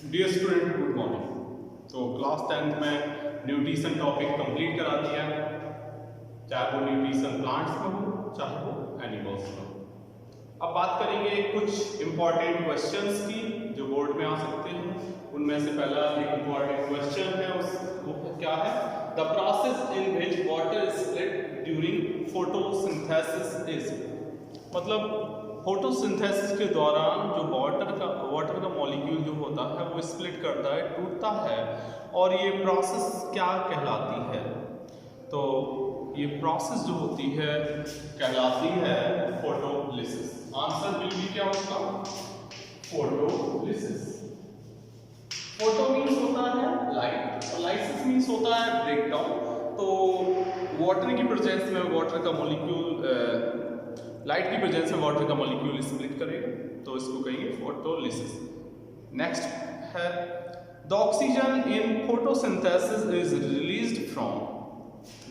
Dear student, good morning. तो class 10th में nutrition topic complete करा दिया, चाहे वो न्यूट्रिशन प्लांट्स में हो चाहे वो एनिमल्स में हो। अब बात करेंगे कुछ इंपॉर्टेंट क्वेश्चंस की जो बोर्ड में आ सकते हैं। उनमें से पहला एक इंपॉर्टेंट क्वेश्चन है, वो क्या है? The process in which water split during photosynthesis is, मतलब फोटोसिंथेसिस के दौरान जो वाटर का मॉलिक्यूल जो होता है वो स्प्लिट करता है, टूटता है, और ये प्रोसेस क्या कहलाती है? तो ये प्रोसेस जो होती है कहलाती है फोटोलिसिस। आंसर विल बी क्या होगा? फोटोलिसिस। फोटो मीन्स होता है लाइट और लाइसिस मीन्स होता है ब्रेकडाउन। तो वाटर की प्रेजेंस में वाटर का मॉलिक्यूल लाइट की प्रेजेंस में वाटर का मॉलिक्यूल स्प्लिट करेगा, तो इसको कहेंगे फोटोलिसिस। नेक्स्ट है the oxygen in photosynthesis is released from,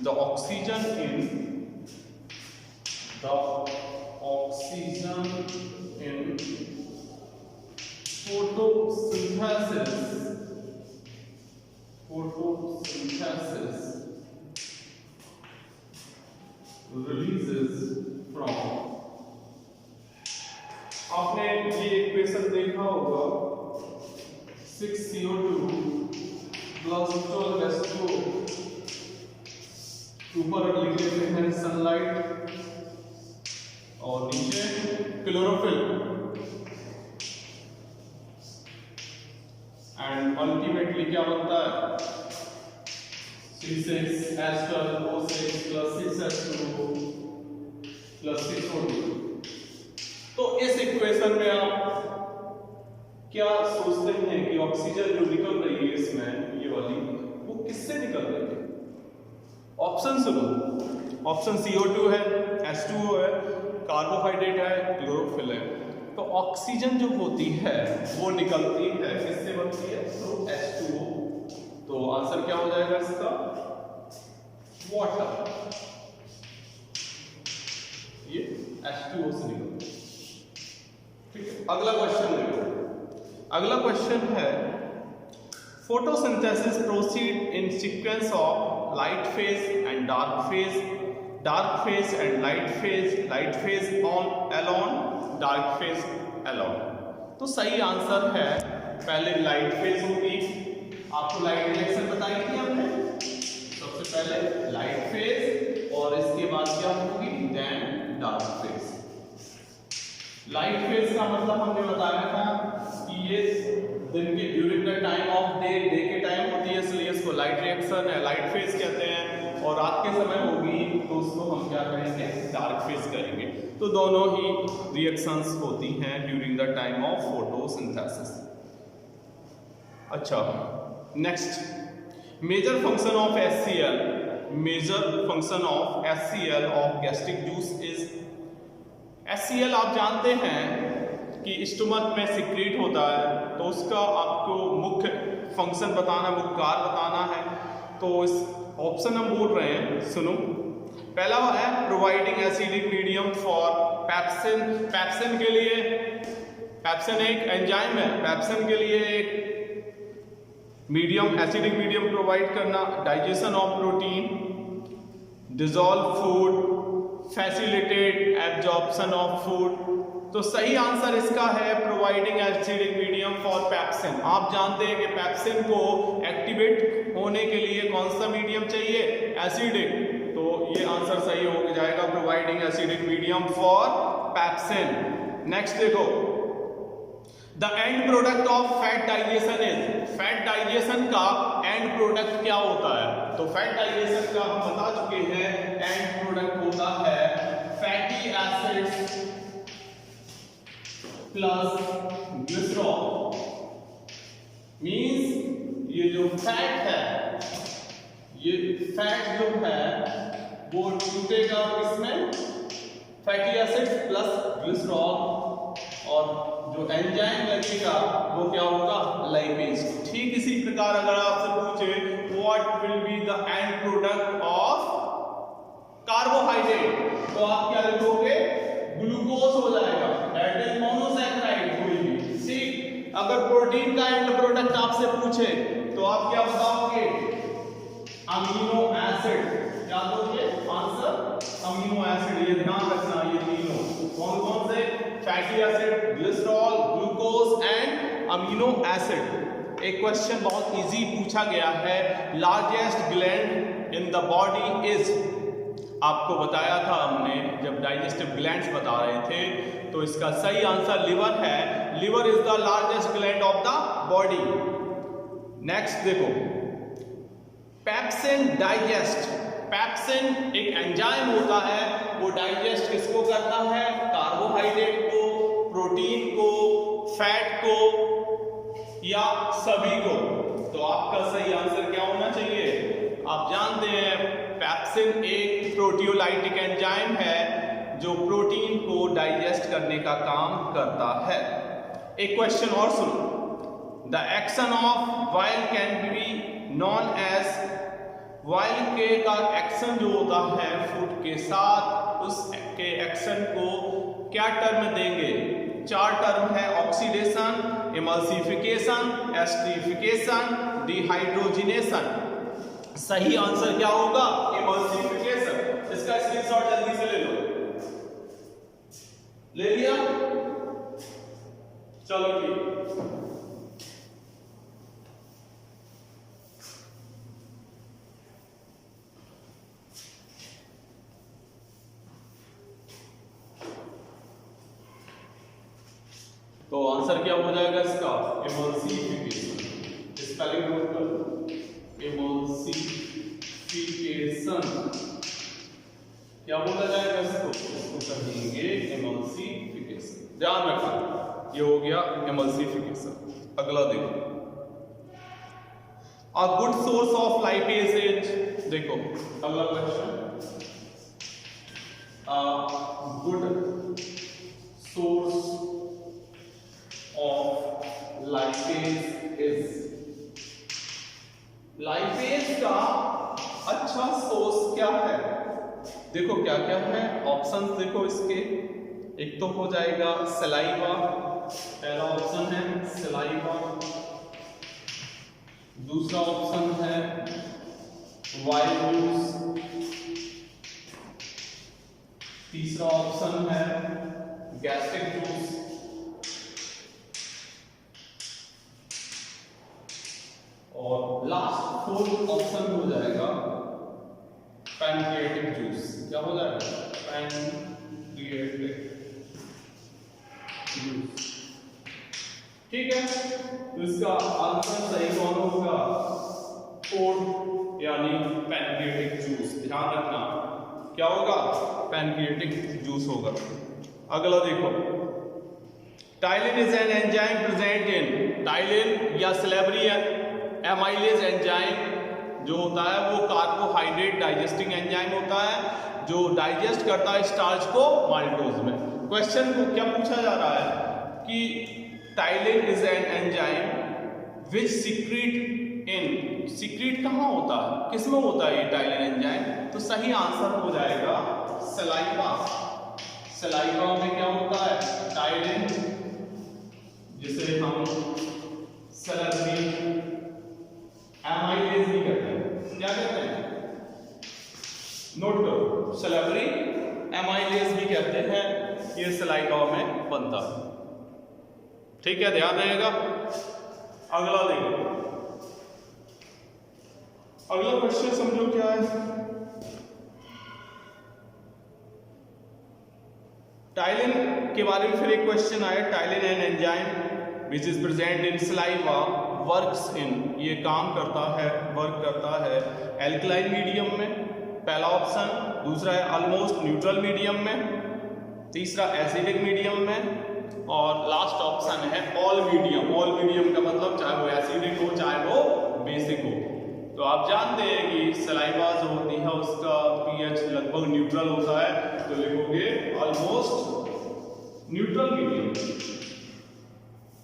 the oxygen in photosynthesis releases from, आपने ये इक्वेशन देखा होगा 6CO2 प्लस 12H2O, ऊपर लिख लेते हैं सनलाइट और नीचे क्लोरोफिल, एंड अल्टीमेटली क्या बनता है? C6H12O6 plus 6H2O plus 6O2। तो इस इक्वेशन में आप क्या सोचते हैं कि ऑक्सीजन जो निकल रही है इसमें, ये वाली, वो किससे निकल रही है? ऑप्शन सुनो। ऑप्शन CO2 है, H2O है, कार्बोहाइड्रेट है, क्लोरोफिल है। तो ऑक्सीजन जो होती है वो निकलती है किससे बनती है? तो H2O। तो आंसर क्या हो जाएगा इसका? वाटर। ये H2O से निकलता है। ठीक है, अगला क्वेश्चन देखो। अगला क्वेश्चन है photosynthesis proceed in sequence of light phase and dark phase and light phase on alone, dark phase alone. तो सही आंसर है पहले लाइट फेज होगी। आपको लाइट रिएक्शन बताई थी हमने, सबसे पहले लाइट फेज और इसके बाद क्या होगी? Then dark phase. Light phase का मतलब हमने बताया था कि ये दिन के during the time of day के टाइम होती है, इसलिए इसको लाइट रिएक्शन है, लाइट फेज कहते हैं। और रात के समय होगी तो उसको हम क्या कहेंगे? डार्क फेज कहेंगे। तो दोनों ही रिएक्शंस होती हैं during the time of photosynthesis. अच्छा, next major function of HCl, of gastric juice is. HCl आप जानते हैं कि स्टमक में सिक्रीट होता है, तो उसका आपको मुख्य फंक्शन बताना, मुख्य कार्य बताना है। तो इस ऑप्शन हम बोल रहे हैं, सुनो। पहला है providing acidic medium for pepsin. Pepsin के लिए, पेप्सिन एक एंजाइम है, पेप्सिन के लिए एक मीडियम, एसिडिक मीडियम प्रोवाइड करना। Digestion of protein, dissolve food, facilitate absorption of food. तो सही आंसर इसका है providing acidic medium for pepsin. आप जानते हैं कि पेप्सिन को एक्टिवेट होने के लिए कौन सा मीडियम चाहिए? एसिडिक। तो ये आंसर सही हो जाएगा, providing acidic medium for pepsin. Next देखो, the end product of fat digestion is. Fat digestion का एंड प्रोडक्ट क्या होता है? तो फैट डाइजेशन का हम बता चुके हैं, एंड प्रोडक्ट होता है fatty acids plus glycerol. Means ये जो फैट है, ये फैट जो है वो टूटेगा किसमें? फैटी एसिड्स प्लस ग्लिसरॉल, और जो एंजाइम लगेगा वो क्या होगा? लाइपेज। ठीक इसी प्रकार अगर आपसे पूछे what will be the end product of carbohydrate, तो आप क्या लिखोगे? ग्लूकोज हो जाएगा, दैट इज मोनोसैकेराइड कोई भी। ठीक, अगर प्रोटीन का एंड प्रोडक्ट आपसे पूछे तो आप क्या बताओगे? Amino acid. क्या दोगे आंसर? Amino acid. ये ध्यान रखना, ये तीनों कौन कौन से? Fatty acid, glycerol, glucose and amino acid. एक क्वेश्चन बहुत इजी पूछा गया है, largest gland in the body is. आपको बताया था हमने जब डाइजेस्टिव ग्लैंड्स बता रहे थे, तो इसका सही आंसर लिवर है। Liver is the largest gland of the body. Next देखो, पेप्सिन डाइजेस्ट। पेप्सिन एक एंजाइम होता है, वो डाइजेस्ट किसको करता है? कार्बोहाइड्रेट को, प्रोटीन को, फैट को या सभी को। तो आपका सही आंसर क्या होना चाहिए? आप जानते हैं पेप्सिन एक प्रोटियोलाइटिक एंजाइम है जो प्रोटीन को डाइजेस्ट करने का काम करता है। एक क्वेश्चन और सुनो, the action of bile can be known as. Bile के का एक्शन जो होता है फूड के साथ, उसके एक्शन को क्या टर्म देंगे? 4 टर्म है, ऑक्सीडेशन, इमल्सिफिकेशन, एस्टरिफिकेशन, डिहाइड्रोजिनेशन। सही आंसर क्या होगा? इमल्सिफिकेशन। इसका स्क्रीनशॉट जल्दी से ले लो। ले लिया? चलो ठीक। तो आंसर क्या हो जाएगा इसका? इमल्सिफिकेशन। स्पेलिंग नोट कर लो, इमल्सिफिकेशन। क्या बोला जाएगा इसको? इसको कहेंगे इमल्सिफिकेशन। ध्यान रखना, ये हो गया इमल्सिफिकेशन। अगला देखो, a good source of lipase is. देखो अगला question, a good source of lipase is. Lipase का अच्छा सोर्स क्या है? देखो क्या क्या है ऑप्शंस, देखो इसके। एक तो हो जाएगा सलाइवा, पहला ऑप्शन है सलाइवा। दूसरा ऑप्शन है वाइल्ड जूस। तीसरा ऑप्शन है गैस्ट्रिक जूस। और लास्ट 4th ऑप्शन हो जाएगा पैनक्रियाटिक जूस। क्या हो जाएगा? Pancreatic juice. ठीक है, तो इसका आंसर सही कौन होगा? 4th यानी पैनक्रियाटिक जूस। ध्यान रखना क्या होगा? पैनक्रियाटिक जूस होगा। अगला देखो, ptyalin is an enzyme present in. Ptyalin या सैलिवरी एमाइलेज एंजाइम जो होता है वो कार्बोहाइड्रेट डाइजेस्टिंग एंजाइम होता है जो डाइजेस्ट करता है स्टार्च को माल्टोज में। क्वेश्चन को क्या पूछा जा रहा है कि ptyalin is an enzyme which secret in. Secret कहाँ होता है, किसमें होता है ये टाइलिन एंजाइम? तो सही आंसर हो जाएगा सलाइवा। सलाइवा में क्या होता है? टाइलिन, जिसे हम सैलिवरी एमाइलेज भी कहते हैं। क्या कहते हैं? नोट करो, सैलिवरी एमाइलेज भी कहते हैं। ये सलाइवा में बनता है। ठीक है, ध्यान रहेगा। अगला देखो, अगला क्वेश्चन समझो क्या है। टाइलिन के बारे में फिर एक क्वेश्चन आया, ptyalin an enzyme which is present in saliva works in. ये काम करता है, वर्क करता है एल्कलाइन मीडियम में, पहला ऑप्शन। दूसरा है ऑलमोस्ट न्यूट्रल मीडियम में। तीसरा एसिडिक मीडियम में। और लास्ट ऑप्शन है ऑल मीडियम। ऑल मीडियम का मतलब चाहे वो एसिडिक हो चाहे वो बेसिक हो। तो आप जानते हैं कि सलाइवा जो होती है उसका पीएच लगभग न्यूट्रल होता है, तो लिखोगे almost neutral medium.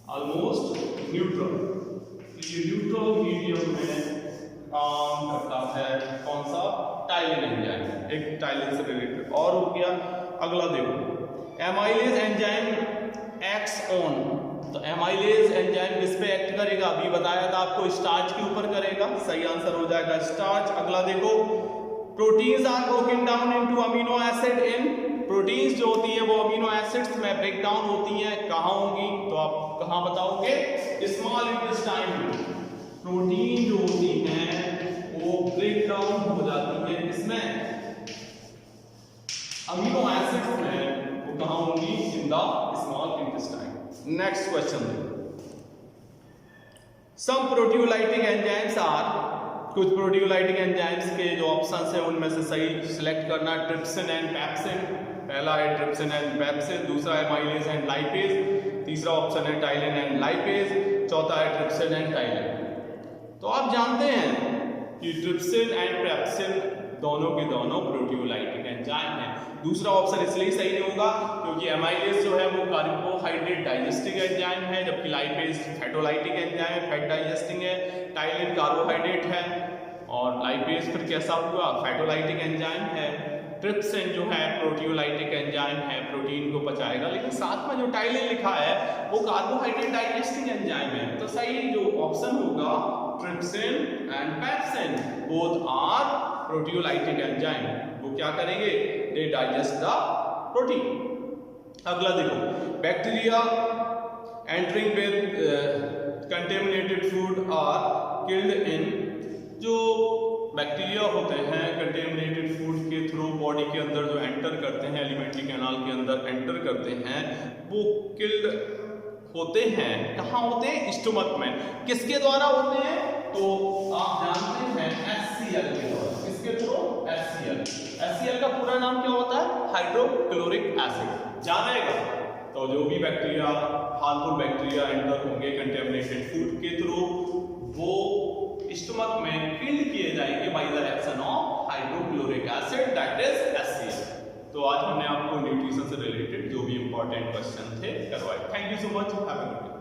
Almost neutral, ये न्यूट्रल मीडियम में काम करता है कौन सा? Ptyalin enzyme. एक टाइलिन से रिलेटेड और हो गया। अगला देखो, एमाइलेज एंजाइम एक्ट्स ऑन। तो एमाइलेज एंजाइम किस पे एक्ट करेगा? अभी बताया था आपको, स्टार्च के ऊपर करेगा। सही आंसर हो जाएगा स्टार्च। अगला देखो, proteins are broken down into amino acid in, proteins जो होती है वो अमीनो एसिड्स में ब्रेक डाउन होती हैं, कहाँ होंगी? तो आप कहाँ बताओगे? स्मॉल इंटेस्टाइन में। प्रोटीन जो होती हैं वो ब्रेक डाउन हो जाती है इसमें अमीनो एसिड्स में, वो कहाँ होंगी? In the small intestine. Next question, some proteolytic enzymes are, कुछ प्रोटियोलाइटिक एंजाइम्स के जो ऑप्शंस है उनमें से सही सिलेक्ट करना। ट्रिप्सिन एंड पेप्सिन, पहला है ट्रिप्सिन एंड पेप्सिन, दूसरा है माइलेज एंड लाइपेज, तीसरा ऑप्शन है टाइलिन एंड लाइपेज, चौथा है ट्रिप्सिन एंड टाइलिन। तो आप जानते हैं कि ट्रिप्सिन एंड पेप्सिन दोनों के दोनों प्रोटियोलाइटिक एंजाइम हैं। दूसरा ऑप्शन इसलिए सही नहीं होगा क्योंकि एमाइलेज जो है वो कार्बोहाइड्रेट डाइजेस्टिंग एंजाइम है, जबकि लाइपेज फैटोलाइटिक एंजाइम है, फैट डाइजेस्टिंग है। टाइलिन कार्बोहाइड्रेट है और लाइपेज फिर कैसा हुआ? फैटोलाइटिक एंजाइम है। ट्रिप्सिन जो है प्रोटियोलाइटिक एंजाइम है, प्रोटीन को पचाएगा, लेकिन साथ में जो टाइलिन लिखा है वो कार्बोहाइड्रेट डाइजेस्टिंग एंजाइम है। तो सही जो ऑप्शन होगा trypsin and pepsin, both are proteolytic enzyme. वो क्या करेंगे? They digest the protein. अगला देखो, bacteria entering with contaminated food are killed in, जो बैक्टीरिया होते हैं कंटेमिनेटेड फूड के थ्रू बॉडी के अंदर जो एंटर करते हैं, एलिमेंट्री कैनाल के अंदर एंटर करते हैं, वो किल्ड होते हैं। कहाँ होते हैं? स्टमक में। किसके द्वारा होते हैं? तो आप जानते हैं HCl के द्वारा। किसके थ्रू? HCl। HCl का पूरा नाम क्या होता है? Hydrochloric acid. जानेगा तो जो भी बैक्टीरिया, हार्मफुल बैक्टीरिया एंटर होंगे कंटेमिनेटेड फूड के थ्रू, वो स्टमक में किल किए जाएंगे by the action of hydrochloric acid, that is HCl। तो आज हमने आपको न्यूट्रिशन से रिलेटेड जो भी इंपॉर्टेंट क्वेश्चन थे करवाए। Thank you so much, have a good day.